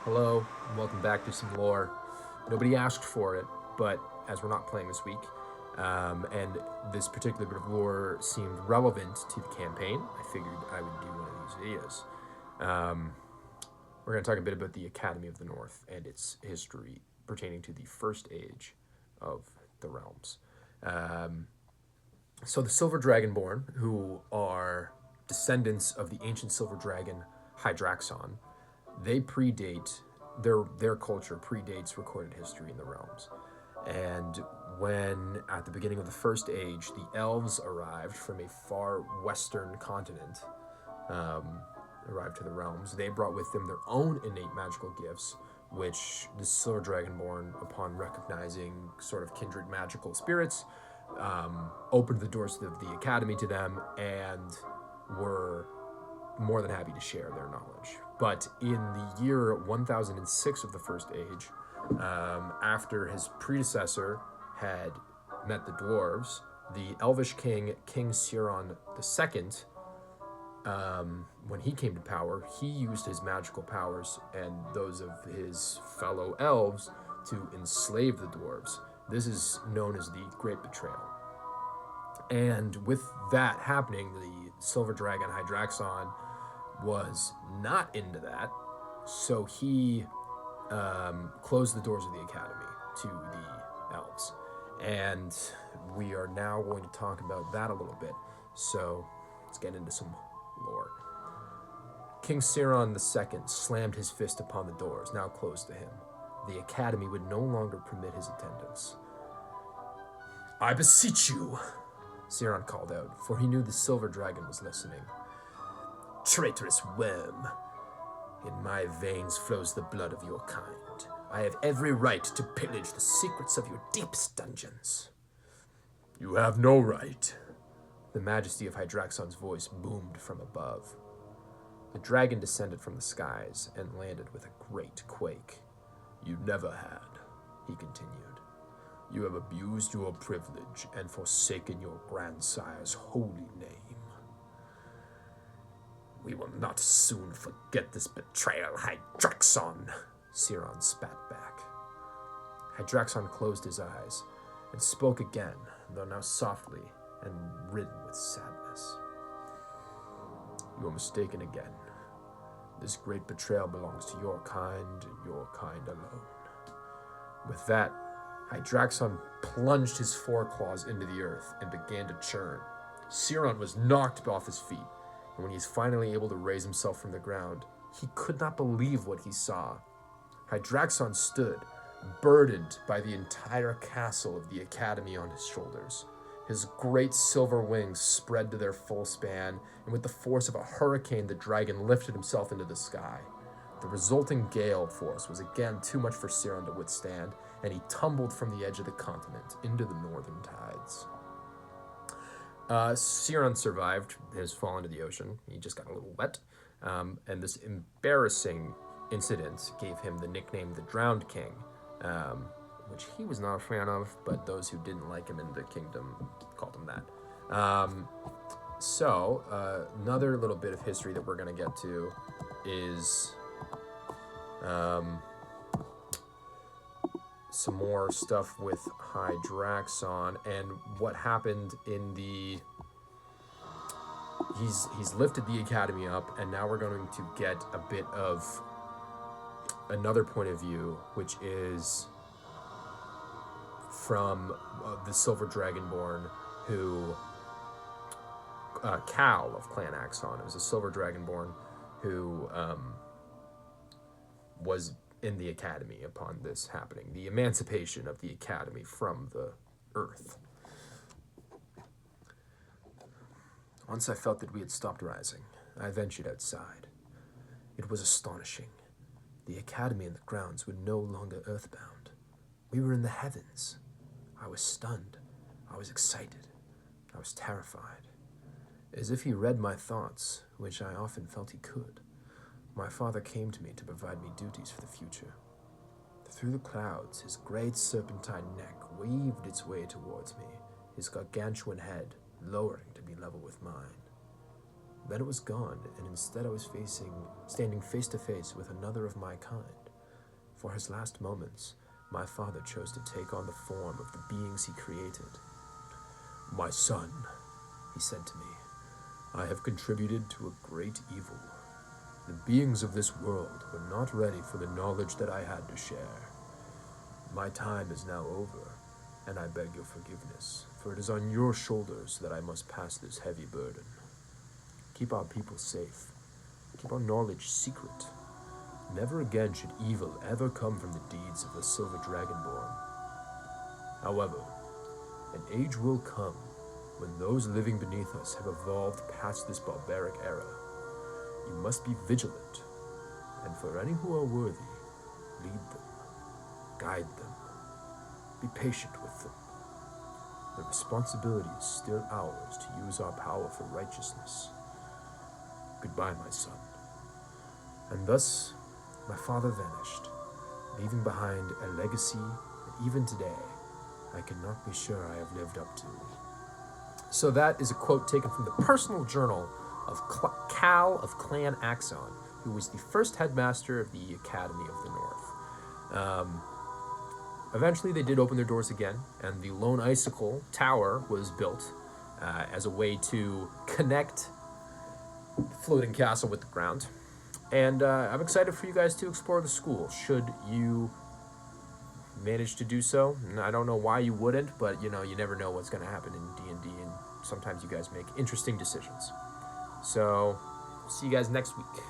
Hello, and welcome back to some lore. Nobody asked for it, but as we're not playing this week, and this particular bit of lore seemed relevant to the campaign, I figured I would do one of these videos. We're going to talk a bit about the Academy of the North and its history pertaining to the first age of the realms. So the Silver Dragonborn, who are descendants of the ancient Silver Dragon Hydraxon, they predate their culture predates recorded history in the realms. And when at the beginning of the first age, the elves arrived from a far western continent, arrived to the realms, they brought with them their own innate magical gifts, which the Silver Dragonborn, upon recognizing sort of kindred magical spirits, opened the doors of the academy to them and were more than happy to share their knowledge. But in the year 1006 of the First Age, after his predecessor had met the dwarves, the Elvish king, King Siron II, when he came to power, he used his magical powers and those of his fellow elves to enslave the dwarves. This is known as the Great Betrayal. And with that happening, the Silver Dragon Hydraxon was not into that, so he closed the doors of the academy to the elves. And we are now going to talk about that a little bit. So let's get into some lore. King Siron II slammed his fist upon the doors, now closed to him. The academy would no longer permit his attendance. I beseech you, Siron called out, for he knew the Silver Dragon was listening. Traitorous worm, in my veins flows the blood of your kind. I have every right to pillage the secrets of your deepest dungeons. You have no right. The majesty of Hydraxon's voice boomed from above. The dragon descended from the skies and landed with a great quake. You never had, he continued. You have abused your privilege and forsaken your grandsire's holy name. We will not soon forget this betrayal, Hydraxon, Siron spat back. Hydraxon closed his eyes and spoke again, though now softly and ridden with sadness. You are mistaken again. This great betrayal belongs to your kind and your kind alone. With that, Hydraxon plunged his foreclaws into the earth and began to churn. Siron was knocked off his feet, and when he was finally able to raise himself from the ground, he could not believe what he saw. Hydraxon stood, burdened by the entire castle of the academy on his shoulders. His great silver wings spread to their full span, and with the force of a hurricane, the dragon lifted himself into the sky. The resulting gale force was again too much for Siron to withstand, and he tumbled from the edge of the continent into the northern tides. Siron survived his fall into the ocean. He just got a little wet. And this embarrassing incident gave him the nickname the Drowned King, which he was not a fan of, but those who didn't like him in the kingdom called him that. Another little bit of history that we're going to get to is some more stuff with Hydraxon and what happened in the... He's lifted the academy up, and now we're going to get a bit of another point of view, which is from the Silver Dragonborn, who Cal of Clan Axon. It was a Silver Dragonborn who was in the academy upon this happening. The emancipation of the academy from the earth. Once I felt that we had stopped rising, I ventured outside. It was astonishing. The academy and the grounds were no longer earthbound. We were in the heavens. I was stunned. I was excited. I was terrified. As if he read my thoughts, which I often felt he could, my father came to me to provide me duties for the future. Through the clouds, his great serpentine neck weaved its way towards me, his gargantuan head lowering to be level with mine. Then it was gone, and instead I was standing face to face with another of my kind, For his last moments, my father chose to take on the form of the beings he created. "My son," he said to me, "I have contributed to a great evil. The beings of this world were not ready for the knowledge that I had to share. My time is now over, and I beg your forgiveness, for it is on your shoulders that I must pass this heavy burden. Keep our people safe. Keep our knowledge secret. Never again should evil ever come from the deeds of the Silver Dragonborn. However, an age will come when those living beneath us have evolved past this barbaric era. You must be vigilant, and for any who are worthy, lead them, guide them, be patient with them. The responsibility is still ours to use our power for righteousness. Goodbye, my son." And thus, my father vanished, leaving behind a legacy that even today, I cannot be sure I have lived up to. So that is a quote taken from the personal journal of Cal of Clan Axon, who was the first headmaster of the Academy of the North. Eventually, they did open their doors again, and the Lone Icicle Tower was built as a way to connect the floating castle with the ground. And I'm excited for you guys to explore the school, should you manage to do so. I don't know why you wouldn't, but you never know what's going to happen in D&D, and sometimes you guys make interesting decisions. So, see you guys next week.